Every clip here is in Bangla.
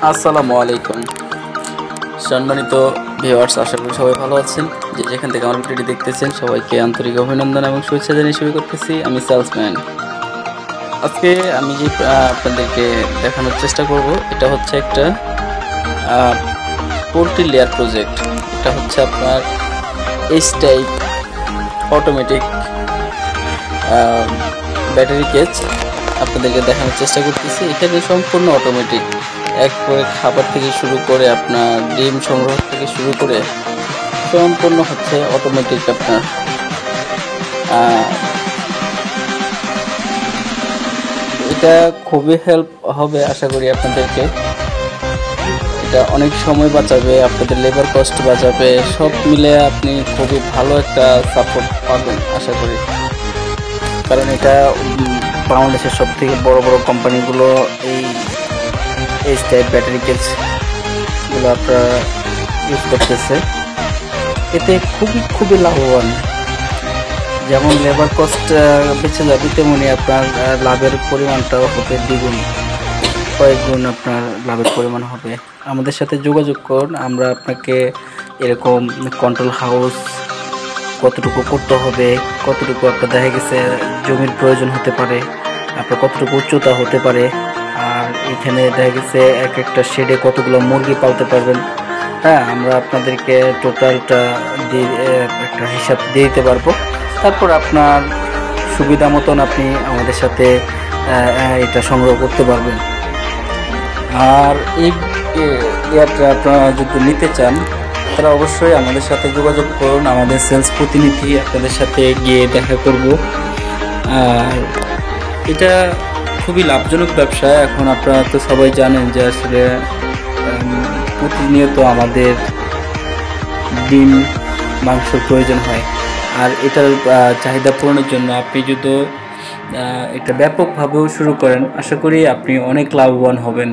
আসসালামু আলাইকুম সম্মানিত ভিউয়ার্স, আশা করি সবাই ভালো আছেন। যে যেখান থেকে আমার ভিডিওটি দেখতেছেন সবাইকে আন্তরিক অভিনন্দন এবং শুভেচ্ছা জানিয়ে শুরু করতেছি। আমি সেলসম্যান। আজকে আমি যে আপনাদেরকে দেখানোর চেষ্টা করব, এটা হচ্ছে একটা পোল্ট্রি লেয়ার প্রজেক্ট। এটা হচ্ছে আপনার H type automatic battery cage আপনাদেরকে দেখানোর চেষ্টা করতেছি। এখানে সম্পূর্ণ অটোমেটিক, একবারে খাবার থেকে শুরু করে আপনার ডিম সংগ্রহ থেকে শুরু করে সম্পূর্ণ হচ্ছে অটোমেটিক। আপনার এটা খুবই হেল্প হবে আশা করি আপনাদেরকে। এটা অনেক সময় বাঁচাবে, আপনাদের লেবার কস্ট বাঁচাবে, সব মিলে আপনি খুবই ভালো একটা সাপোর্ট পাবেন আশা করি। কারণ এটা বাংলাদেশের সব থেকে বড় বড় কোম্পানিগুলো এই টাইপ ব্যাটারি কেসগুলো আপনারা ইউজ করতেছে। এতে খুবই লাভবান। যেমন লেবার কস্ট বেঁচে যাবে, তেমনি আপনার লাভের পরিমাণটাও হবে দ্বিগুণ, কয়েক গুণ আপনার লাভের পরিমাণ হবে। আমাদের সাথে যোগাযোগ করুন, আমরা আপনাকে এরকম কন্ট্রোল হাউস কতটুকু করতে হবে, কতটুকু আপনার দেখা গেছে জমির প্রয়োজন হতে পারে, আপনার কতটুকু উচ্চতা হতে পারে, আর এখানে দেখা গেছে এক একটা শেডে কতগুলো মুরগি পালতে পারবেন। হ্যাঁ, আমরা আপনাদেরকে টোটালটা দিয়ে একটা হিসাব দিয়ে দিতে পারবো। তারপর আপনার সুবিধা মতন আপনি আমাদের সাথে এটা সংগ্রহ করতে পারবেন। আর এই এয়ারটা আপনারা যদি নিতে চান তারা অবশ্যই আমাদের সাথে যোগাযোগ করুন। আমাদের সেলস প্রতিনিধি আপনাদের সাথে গিয়ে দেখা করব। আর এটা খুবই লাভজনক ব্যবসা। এখন আপনারা তো সবাই জানেন যে আসলে প্রতিনিয়ত আমাদের ডিম মাংসর প্রয়োজন হয়। আর এটার চাহিদা পূরণের জন্য আপনি যদি এটা ব্যাপকভাবেও শুরু করেন, আশা করি আপনি অনেক লাভবান হবেন।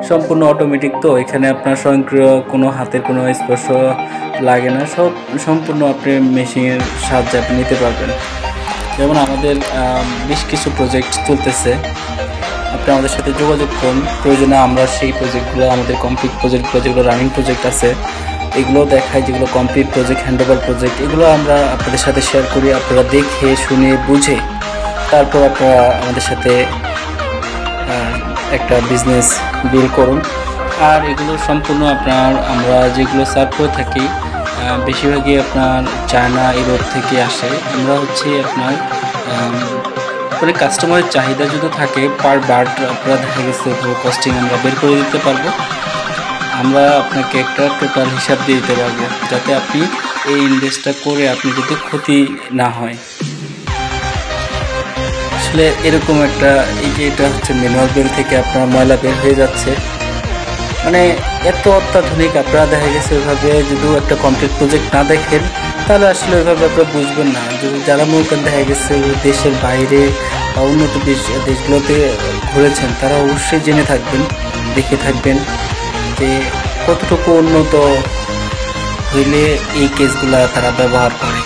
সম্পূর্ণ অটোমেটিক, তো এখানে আপনার স্বয়ংক্রিয় কোনো হাতের কোনো স্পর্শ লাগে না, সম্পূর্ণ আপনি মেশিনের সাহায্যে আপনি নিতে পারবেন। যেমন আমাদের বেশ কিছু প্রজেক্ট চলতেছে, আপনি আমাদের সাথে যোগাযোগ করুন। প্রয়োজনে আমরা সেই প্রজেক্টগুলো, আমাদের কমপ্লিট প্রজেক্ট যেগুলো রানিং প্রজেক্ট আছে এগুলো দেখাই, যেগুলো কমপ্লিট প্রজেক্ট, হ্যান্ডওভার প্রজেক্ট, এগুলো আমরা আপনাদের সাথে শেয়ার করি। আপনারা দেখে শুনে বুঝে তারপর আপনারা আমাদের সাথে একটা বিজনেস বিল করুন। আর এগুলো সম্পূর্ণ আমরা যেগুলো সার্ভ করে থাকি বেশিরভাগই আপনার চায়না, ইউরোপ থেকে আসে। আমরা হচ্ছে আপনার মানে কাস্টমারের চাহিদা যদি থাকে পার বার্ড আপনারা দেখা গেছে কস্টিং আমরা বের করে দিতে পারবো। আমরা আপনাকে একটা টোটাল হিসাব দিয়ে দিতে পারবো, যাতে আপনি এই ইনভেস্টটা করে আপনি যদি ক্ষতি না হয়। আসলে এরকম একটা, এই যে এটা হচ্ছে ম্যানুয়াল বেল থেকে আপনার ময়লা বের হয়ে যাচ্ছে, মানে এত অত্যাধুনিক। আপনারা দেখা গেছে ওইভাবে যদি একটা কমপ্লিট প্রজেক্ট না দেখেন তাহলে আসলে ওইভাবে আপনারা বুঝবেন না। যদি যারা মনে দেখা গেছে দেশের বাইরে বা উন্নত দেশগুলোতে ঘুরেছেন তারা অবশ্যই জেনে থাকবেন, দেখে থাকবেন যে কতটুকু উন্নত হইলে এই কেসগুলা তারা ব্যবহার করে।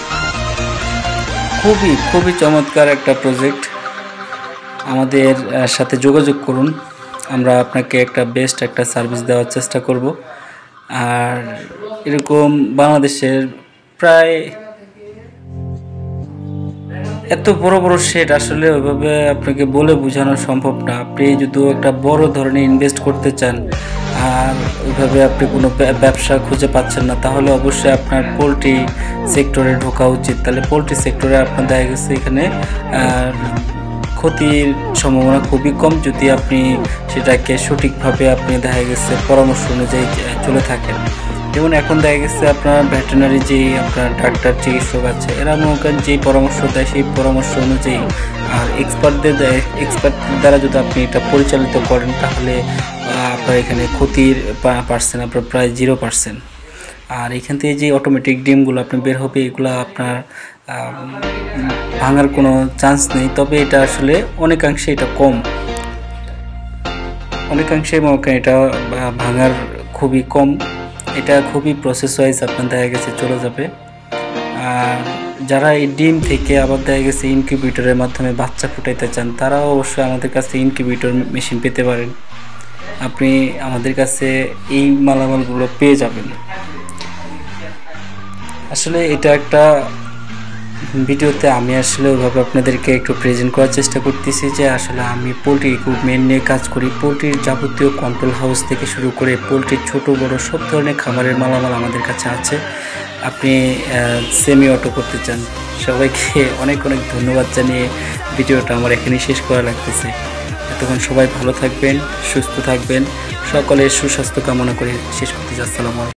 খুবই চমৎকার একটা প্রজেক্ট। আমাদের সাথে যোগাযোগ করুন, আমরা আপনাকে একটা বেস্ট একটা সার্ভিস দেওয়ার চেষ্টা করব। আর এরকম বাংলাদেশের প্রায় এত বড় বড় শেড আসলে ওইভাবে আপনাকে বলে বোঝানো সম্ভব না। আপনি যদি একটা বড় ধরনের ইনভেস্ট করতে চান আর ওইভাবে আপনি কোনো ব্যবসা খুঁজে পাচ্ছেন না, তাহলে অবশ্যই আপনার পোলট্রি সেক্টরে ঢোকা উচিত। তাহলে পোলট্রি সেক্টরে আপনার দেখা গেছে এখানে ক্ষতির সম্ভাবনা খুবই কম, যদি আপনি সেটাকে সঠিকভাবে আপনি দেখা গেছে পরামর্শ অনুযায়ী চলে থাকেন। যেমন এখন দেখা গেছে আপনার ভেটেরিনারি যেই আপনার ডাক্তার, চিকিৎসক আছে, এরা মনে করেন যেই পরামর্শ দেয় সেই পরামর্শ অনুযায়ী, আর এক্সপার্ট দ্বারা যদি আপনি এটা পরিচালিত করেন তাহলে আপনার এখানে ক্ষতির পার্সেন্ট আপনার প্রায় 0%। আর এখান থেকে যে অটোমেটিক ডিমগুলো আপনি বের হবে এগুলো আপনার ভাঙার কোনো চান্স নেই। তবে এটা আসলে অনেকাংশে এটা কম, অনেকাংশে এটা ভাঙার খুবই কম। এটা খুবই প্রসেস ওয়াইজ আপনার দেখা গেছে চলে যাবে। আর যারা এই ডিম থেকে আবার দেখা গেছে ইনকিউবেটরের মাধ্যমে বাচ্চা ফুটাইতে চান তারাও অবশ্যই আমাদের কাছে ইনকিউবেটর মেশিন পেতে পারেন। আপনি আমাদের কাছে এই মালামালগুলো পেয়ে যাবেন। আসলে এটা একটা ভিডিওতে আমি আসলে ওইভাবে আপনাদেরকে একটু প্রেজেন্ট করার চেষ্টা করতেছি যে আসলে আমি পোলট্রি ইকুইপমেন্ট নিয়ে কাজ করি। পোলট্রির যাবতীয় কন্ট্রোল হাউস থেকে শুরু করে পোলট্রির ছোট বড় সব ধরনের খাবারের মালামাল আমাদের কাছে আছে। আপনি সেমি অটো করতে চান, সবাইকে অনেক অনেক ধন্যবাদ জানিয়ে ভিডিওটা আমার এখানেই শেষ করা লাগতেছে। এতক্ষণ সবাই ভালো থাকবেন, সুস্থ থাকবেন, সকলের সুস্বাস্থ্য কামনা করে শেষ করতে যাচ্ছি। আসসালামু আলাইকুম।